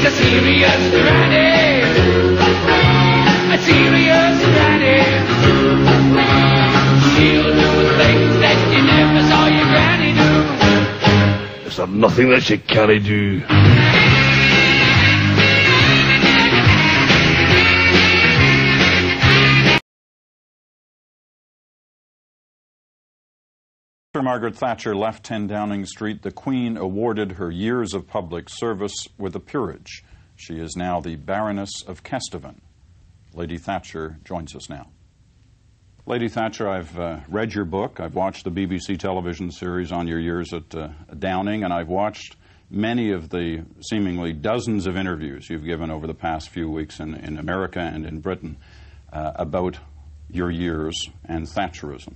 She's a serious granny, a serious granny. She'll do things that you never saw your granny do. There's nothing that she can't do. After Margaret Thatcher left 10 Downing Street, the Queen awarded her years of public service with a peerage. She is now the Baroness of Kesteven. Lady Thatcher joins us now. Lady Thatcher, I've read your book. I've watched the BBC television series on your years at Downing, and I've watched many of the seemingly dozens of interviews you've given over the past few weeks in America and in Britain about your years and Thatcherism.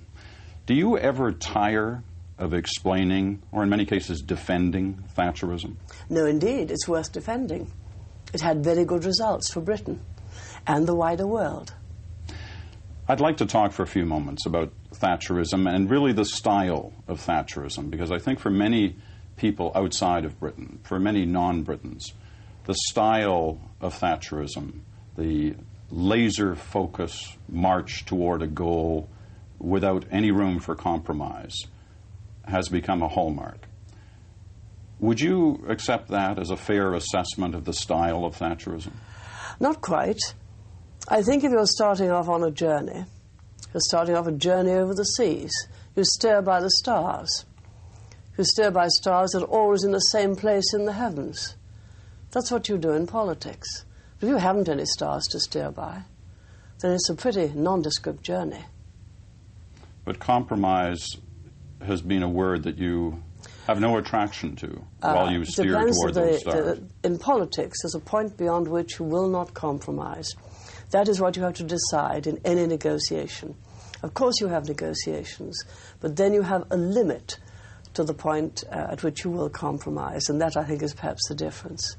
Do you ever tire of explaining, or in many cases defending, Thatcherism? No, indeed. It's worth defending. It had very good results for Britain and the wider world. I'd like to talk for a few moments about Thatcherism and really the style of Thatcherism, because I think for many people outside of Britain, for many non-Britons, the style of Thatcherism, the laser focus march toward a goal without any room for compromise, has become a hallmark. Would you accept that as a fair assessment of the style of Thatcherism? Not quite. I think if you're starting off on a journey, you're starting off a journey over the seas, you steer by the stars. You steer by stars that are always in the same place in the heavens. That's what you do in politics. But if you haven't any stars to steer by, then it's a pretty nondescript journey. But compromise has been a word that you have no attraction to while you steer toward those stars. In politics, there's a point beyond which you will not compromise. That is what you have to decide in any negotiation. Of course you have negotiations, but then you have a limit to the point at which you will compromise, and that, I think, is perhaps the difference.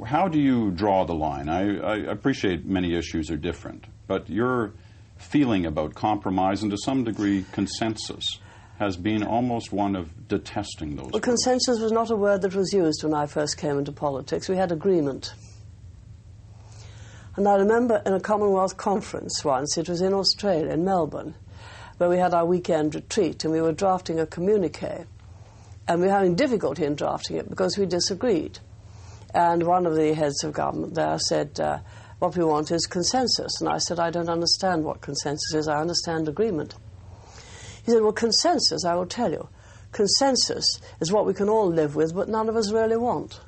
How do you draw the line? I appreciate many issues are different, but your feeling about compromise and to some degree consensus has been almost one of detesting those words. Consensus was not a word that was used when I first came into politics. We had agreement. And I remember in a Commonwealth conference once, it was in Australia, in Melbourne, where we had our weekend retreat and we were drafting a communique. And we were having difficulty in drafting it because we disagreed. And one of the heads of government there said, what we want is consensus. And I said, I don't understand what consensus is. I understand agreement. He said, well, consensus, I will tell you. Consensus is what we can all live with, but none of us really want.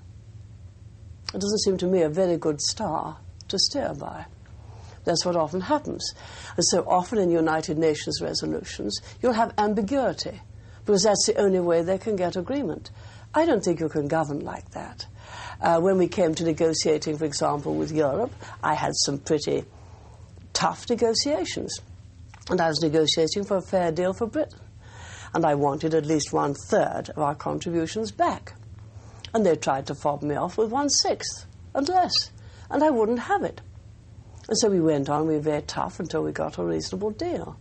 It doesn't seem to me a very good star to steer by. That's what often happens. And so often in United Nations resolutions, you'll have ambiguity, because that's the only way they can get agreement. I don't think you can govern like that. When we came to negotiating, for example, with Europe, I had some pretty tough negotiations. And I was negotiating for a fair deal for Britain. And I wanted at least 1/3 of our contributions back. And they tried to fob me off with 1/6 and less. And I wouldn't have it. And so we went on, we were very tough until we got a reasonable deal.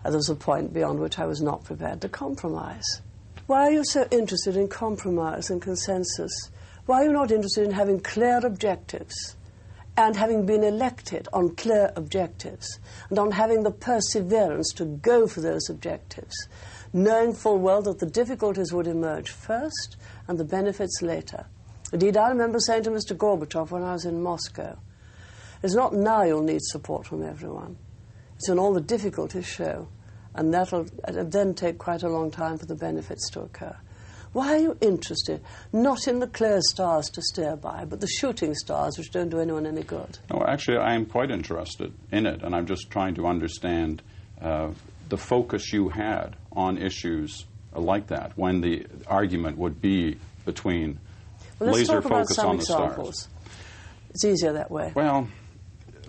There was a point beyond which I was not prepared to compromise. Why are you so interested in compromise and consensus? Why are you not interested in having clear objectives and having been elected on clear objectives and on having the perseverance to go for those objectives, knowing full well that the difficulties would emerge first and the benefits later? Indeed, I remember saying to Mr. Gorbachev when I was in Moscow, it's not now you'll need support from everyone. It's when all the difficulties show, and that'll then take quite a long time for the benefits to occur. Why are you interested not in the clear stars to steer by, but the shooting stars which don't do anyone any good? No, actually, I am quite interested in it, and I'm just trying to understand the focus you had on issues like that, when the argument would be between laser focus on the stars. It's easier that way. Well,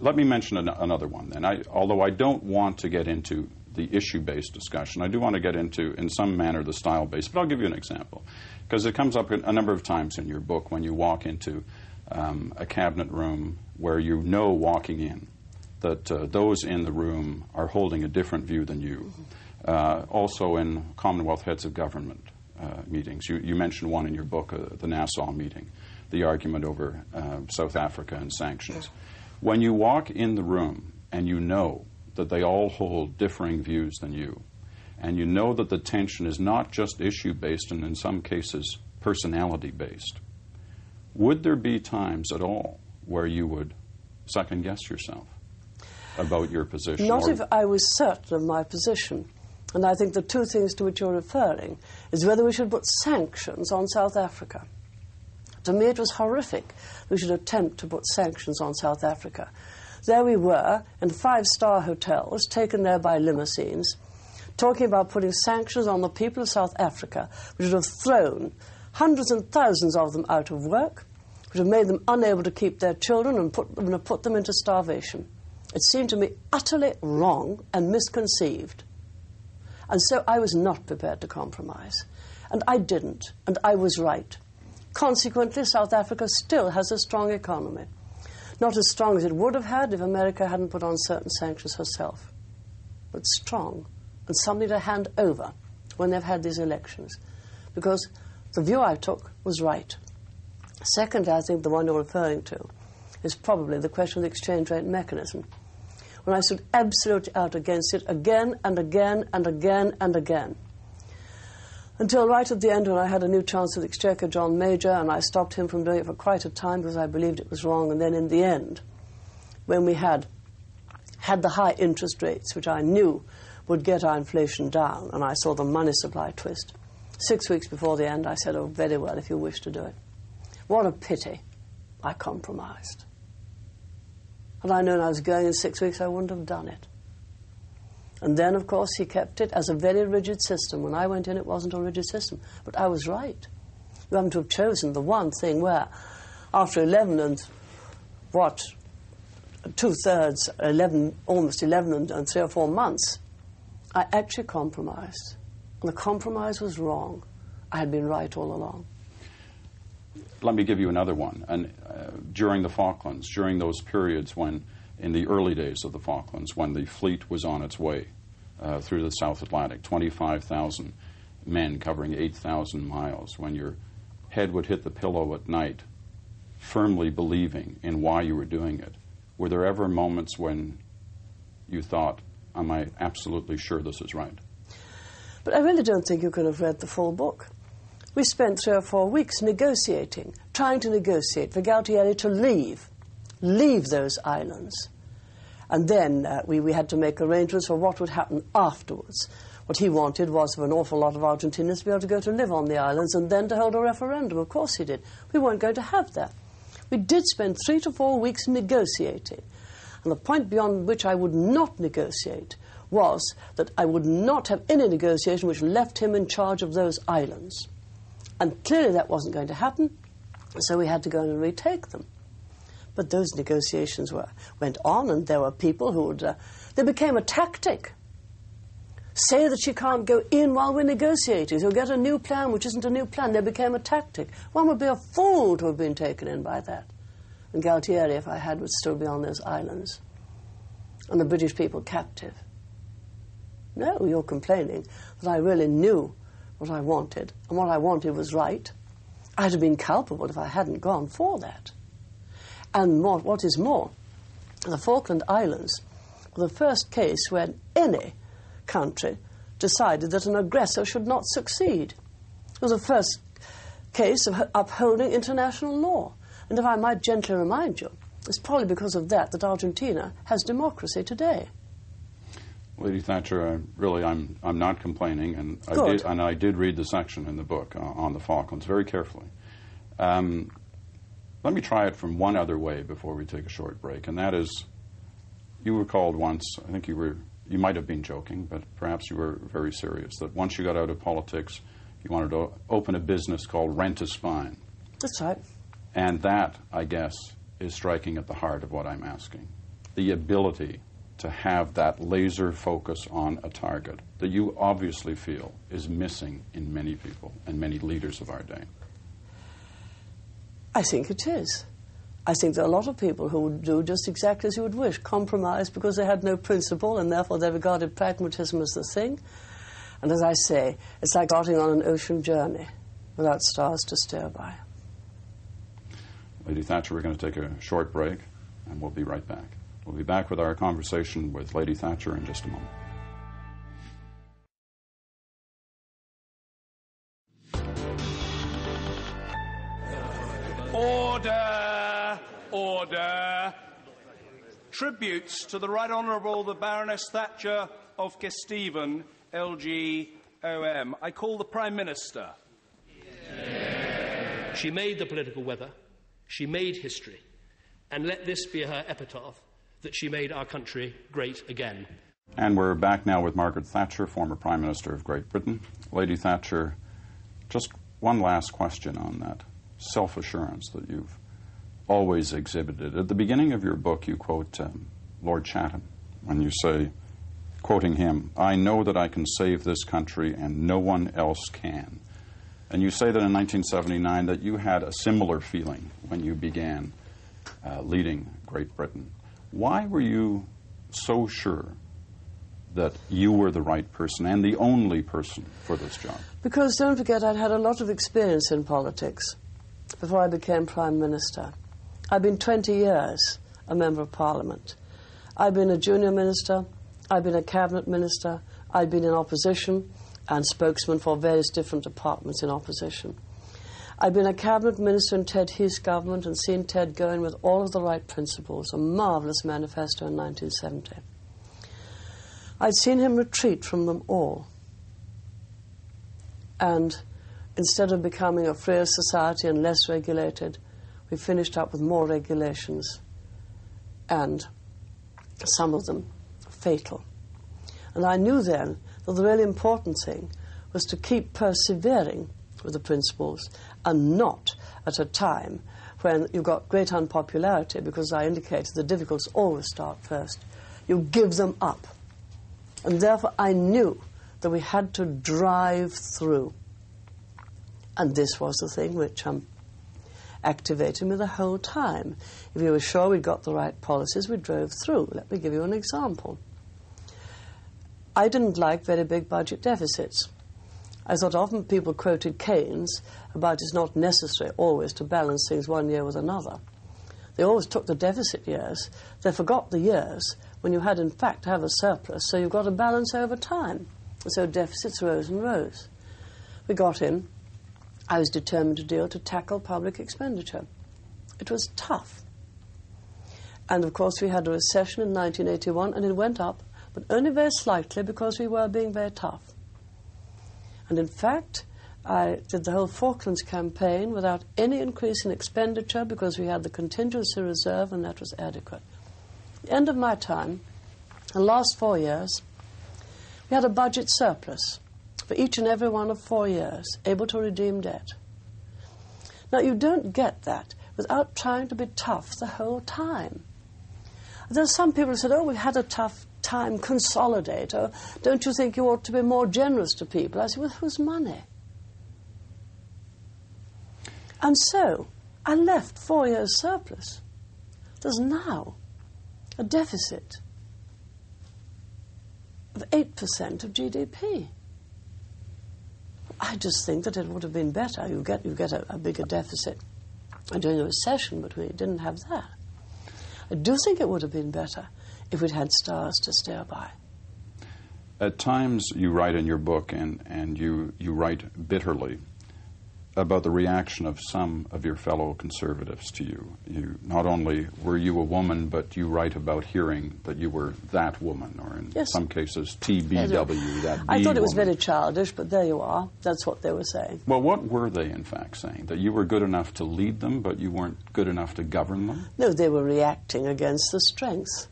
let me mention another one then. Although I don't want to get into the issue-based discussion, I do want to get into, in some manner, the style-based. But I'll give you an example, because it comes up a number of times in your book when you walk into a cabinet room where you know walking in that those in the room are holding a different view than you. Also in Commonwealth heads of government meetings. You mentioned one in your book, the Nassau meeting. the argument over South Africa and sanctions. When you walk in the room and you know that they all hold differing views than you, and you know that the tension is not just issue-based and in some cases personality-based, would there be times at all where you would second-guess yourself about your position? Not if I was certain of my position. And I think the two things to which you're referring is whether we should put sanctions on South Africa. To me, it was horrific we should attempt to put sanctions on South Africa. There we were, in five-star hotels, taken there by limousines, talking about putting sanctions on the people of South Africa, which would have thrown hundreds and thousands of them out of work, which would have made them unable to keep their children and put them into starvation. It seemed to me utterly wrong and misconceived. And so I was not prepared to compromise. And I didn't, and I was right. Consequently, South Africa still has a strong economy. Not as strong as it would have had if America hadn't put on certain sanctions herself, but strong, and something to hand over when they've had these elections. Because the view I took was right. Secondly, I think the one you're referring to is probably the question of the exchange rate mechanism, when I stood absolutely out against it again and again and again and again. Until right at the end, when I had a new Chancellor of the Exchequer, John Major, and I stopped him from doing it for quite a time because I believed it was wrong. And then in the end, when we had the high interest rates, which I knew would get our inflation down, and I saw the money supply twist, 6 weeks before the end, I said, oh, very well, if you wish to do it. What a pity. I compromised. Had I known I was going in 6 weeks, I wouldn't have done it. And then, of course, he kept it as a very rigid system. When I went in, it wasn't a rigid system. But I was right. You happen to have chosen the one thing where, after 11 and, what, two-thirds, almost 11 and 3 or 4 months, I actually compromised. And the compromise was wrong. I had been right all along. Let me give you another one. And during the Falklands, during those periods when, in the early days of the Falklands, when the fleet was on its way through the South Atlantic, 25,000 men covering 8,000 miles, when your head would hit the pillow at night, firmly believing in why you were doing it, were there ever moments when you thought, am I absolutely sure this is right? But I really don't think you could have read the full book. We spent 3 or 4 weeks negotiating, trying to negotiate for Galtieri to leave those islands. And then we had to make arrangements for what would happen afterwards. What he wanted was for an awful lot of Argentinians to be able to go to live on the islands and then to hold a referendum. Of course he did. We weren't going to have that. We did spend 3 to 4 weeks negotiating. And the point beyond which I would not negotiate was that I would not have any negotiation which left him in charge of those islands. And clearly that wasn't going to happen, so we had to go in and retake them. But those negotiations went on, and there were people who would... they became a tactic. Say that you can't go in while we're negotiating. You'll get a new plan which isn't a new plan. They became a tactic. One would be a fool to have been taken in by that. And Galtieri, if I had, would still be on those islands. And the British people captive. No, you're complaining that I really knew what I wanted, and what I wanted was right. I'd have been culpable if I hadn't gone for that. And what is more, the Falkland Islands were the first case when any country decided that an aggressor should not succeed. It was the first case of upholding international law. And if I might gently remind you, it's probably because of that that Argentina has democracy today. Lady Thatcher, I'm not complaining, and I did read the section in the book on the Falklands very carefully. Let me try it from one other way before we take a short break, and that is, you were called once, I think you might have been joking, but perhaps you were very serious, that once you got out of politics, you wanted to open a business called Rent a Spine. That's right. And that, I guess, is striking at the heart of what I'm asking. The ability to have that laser focus on a target that you obviously feel is missing in many people and many leaders of our day. I think it is. I think there are a lot of people who would do just exactly as you would wish, compromise because they had no principle and therefore they regarded pragmatism as the thing. And as I say, it's like starting on an ocean journey without stars to steer by. Lady Thatcher, we're going to take a short break, and we'll be right back. We'll be back with our conversation with Lady Thatcher in just a moment. Order! Order! Tributes to the Right Honourable the Baroness Thatcher of Kesteven, LGOM. I call the Prime Minister. She made the political weather, she made history, and let this be her epitaph, that she made our country great again. And we're back now with Margaret Thatcher, former Prime Minister of Great Britain. Lady Thatcher, just one last question on that self-assurance that you've always exhibited. At the beginning of your book, you quote Lord Chatham when you say, quoting him, "I know that I can save this country and no one else can." And you say that in 1979 that you had a similar feeling when you began leading Great Britain. Why were you so sure that you were the right person and the only person for this job? Because don't forget, I'd had a lot of experience in politics before I became Prime Minister. I've been 20 years a Member of Parliament. I've been a junior minister, I've been a cabinet minister, I've been in opposition and spokesman for various different departments in opposition. I've been a cabinet minister in Ted Heath's government and seen Ted go in with all of the right principles, a marvellous manifesto in 1970. I'd seen him retreat from them all. And instead of becoming a freer society and less regulated, we finished up with more regulations, and some of them fatal. And I knew then that the really important thing was to keep persevering with the principles, and not at a time when you've got great unpopularity, because I indicated the difficulties always start first. You give them up. And therefore I knew that we had to drive through. And this was the thing which activated me the whole time. If we were sure we'd got the right policies, we drove through. Let me give you an example. I didn't like very big budget deficits. I thought often people quoted Keynes about it's not necessary always to balance things one year with another. They always took the deficit years. They forgot the years when you had in fact to have a surplus, so you've got a balance over time. And so deficits rose and rose. We got in. I was determined to tackle public expenditure. It was tough. And of course we had a recession in 1981 and it went up, but only very slightly because we were being very tough. And in fact, I did the whole Falklands campaign without any increase in expenditure because we had the contingency reserve and that was adequate. At the end of my time, the last 4 years, we had a budget surplus for each and every one of 4 years, able to redeem debt. Now, you don't get that without trying to be tough the whole time. There are some people who said, oh, we've had a tough time, consolidate, or don't you think you ought to be more generous to people? I said, with whose money? And so, I left 4 years surplus. There's now a deficit of 8% of GDP. I just think that it would have been better. You get a bigger deficit during a recession, but we didn't have that. I do think it would have been better if we'd had stars to steer by. At times you write in your book, and you write bitterly about the reaction of some of your fellow conservatives to you. Not only were you a woman, but you write about hearing that you were that woman, or in some cases TBW, that I thought it was woman. very childish, but there you are. That's what they were saying. Well, what were they in fact saying? That you were good enough to lead them, but you weren't good enough to govern them? No, they were reacting against the strength.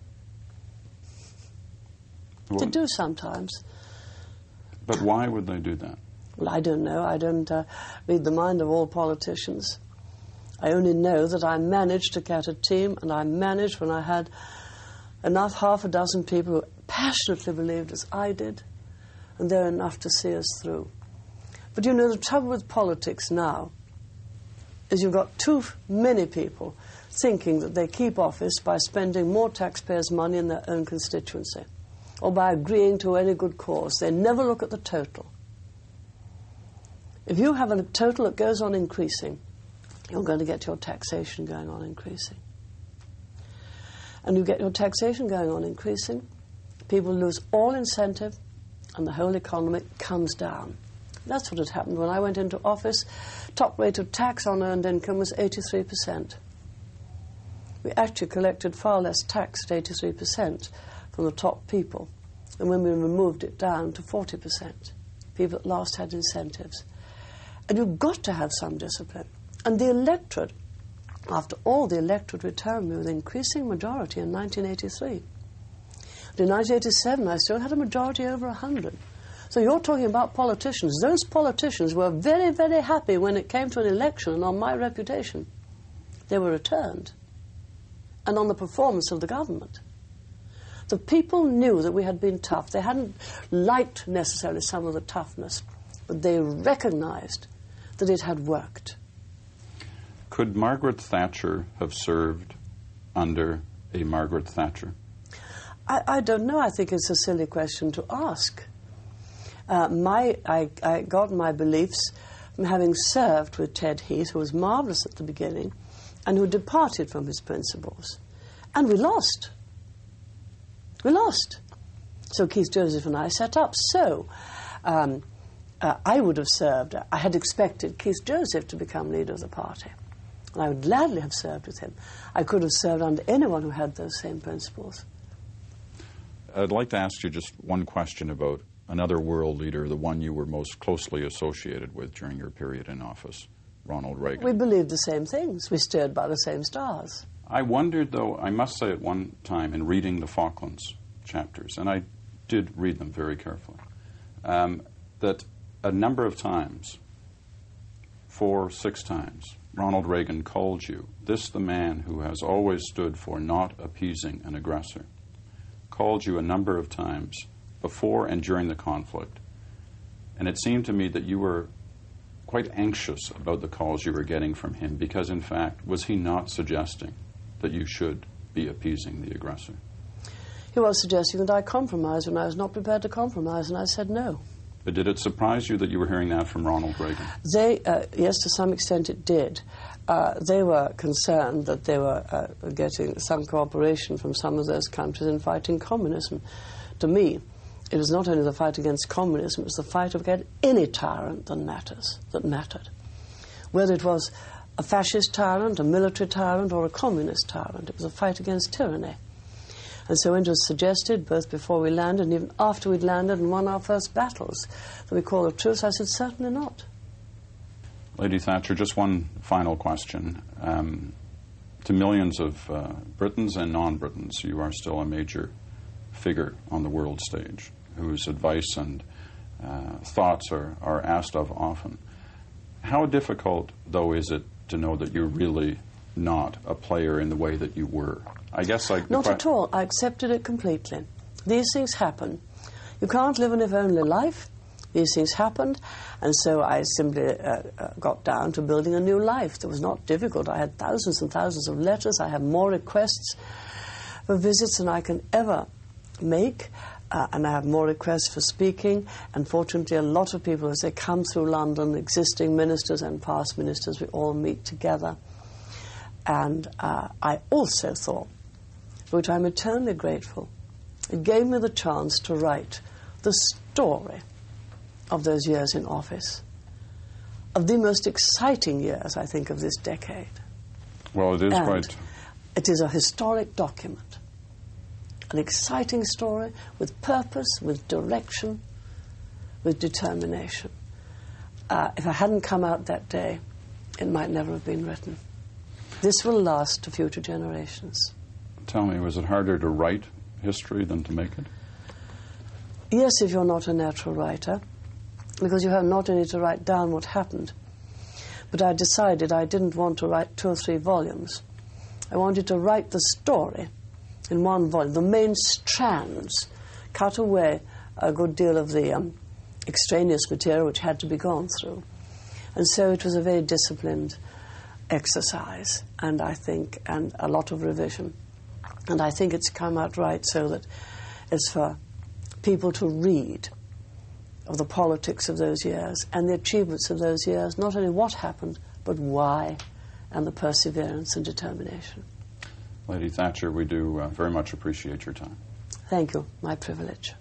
Well, They do sometimes. But why would they do that? Well, I don't know. I don't read the mind of all politicians. I only know that I managed to get a team, and I managed when I had enough, half a dozen people who passionately believed as I did, and they're enough to see us through. But you know, the trouble with politics now is you've got too many people thinking that they keep office by spending more taxpayers' money in their own constituency, or by agreeing to any good cause. They never look at the total. If you have a total that goes on increasing, you're going to get your taxation going on increasing. And you get your taxation going on increasing, people lose all incentive, and the whole economy comes down. That's what had happened when I went into office. Top rate of tax on earned income was 83%. We actually collected far less tax at 83% from the top people than when we removed it down to 40%. People at last had incentives. And you've got to have some discipline. And the electorate, after all, the electorate returned me with an increasing majority in 1983. And in 1987, I still had a majority over 100. So you're talking about politicians. Those politicians were very, very happy when it came to an election and on my reputation. They were returned. And on the performance of the government. The people knew that we had been tough. They hadn't liked necessarily some of the toughness, but they recognized that it had worked. Could Margaret Thatcher have served under a Margaret Thatcher? I don't know. I think it's a silly question to ask. I got my beliefs from having served with Ted Heath, who was marvellous at the beginning, and who departed from his principles. And we lost. We lost. So Keith Joseph and I set up. So I would have served. I had expected Keith Joseph to become leader of the party. And I would gladly have served with him. I could have served under anyone who had those same principles. I'd like to ask you just one question about another world leader, the one you were most closely associated with during your period in office, Ronald Reagan. We believed the same things. We steered by the same stars. I wondered, though, I must say at one time in reading the Falklands chapters, and I did read them very carefully, that a number of times, 4, 6 times, Ronald Reagan called you, this the man who has always stood for not appeasing an aggressor, called you a number of times before and during the conflict. And it seemed to me that you were quite anxious about the calls you were getting from him because, in fact, was he not suggesting that you should be appeasing the aggressor? He was suggesting that I compromise when I was not prepared to compromise, and I said no. But did it surprise you that you were hearing that from Ronald Reagan? Yes, to some extent it did. They were concerned that they were getting some cooperation from some of those countries in fighting communism. To me, it was not only the fight against communism, it was the fight against any tyrant that mattered. Whether it was a fascist tyrant, a military tyrant, or a communist tyrant, it was a fight against tyranny. And so when it was suggested, both before we landed and even after we'd landed and won our first battles, that we call a truce, I said, certainly not. Lady Thatcher, just one final question. To millions of Britons and non-Britons, you are still a major figure on the world stage, whose advice and thoughts are asked of often. How difficult, though, is it to know that you're really not a player in the way that you were? I guess not at all. I accepted it completely. These things happen. You can't live an if-only life. These things happened, and so I simply got down to building a new life. That was not difficult. I had thousands and thousands of letters. I have more requests for visits than I can ever make, and I have more requests for speaking. And fortunately, a lot of people, as they come through London, existing ministers and past ministers, we all meet together. And I also thought, for which I'm eternally grateful, it gave me the chance to write the story of those years in office, of the most exciting years, I think, of this decade. Well, it is quite... It is a historic document, an exciting story with purpose, with direction, with determination. If I hadn't come out that day, it might never have been written. This will last to future generations. Tell me, was it harder to write history than to make it? Yes, if you're not a natural writer, because you have not only to write down what happened, but I decided I didn't want to write 2 or 3 volumes. I wanted to write the story in one volume, the main strands, cut away a good deal of the extraneous material which had to be gone through. And so it was a very disciplined exercise, and I think, and a lot of revision. And I think it's come out right so that it's for people to read of the politics of those years and the achievements of those years, not only what happened, but why and the perseverance and determination. Lady Thatcher, we do very much appreciate your time. Thank you. My privilege.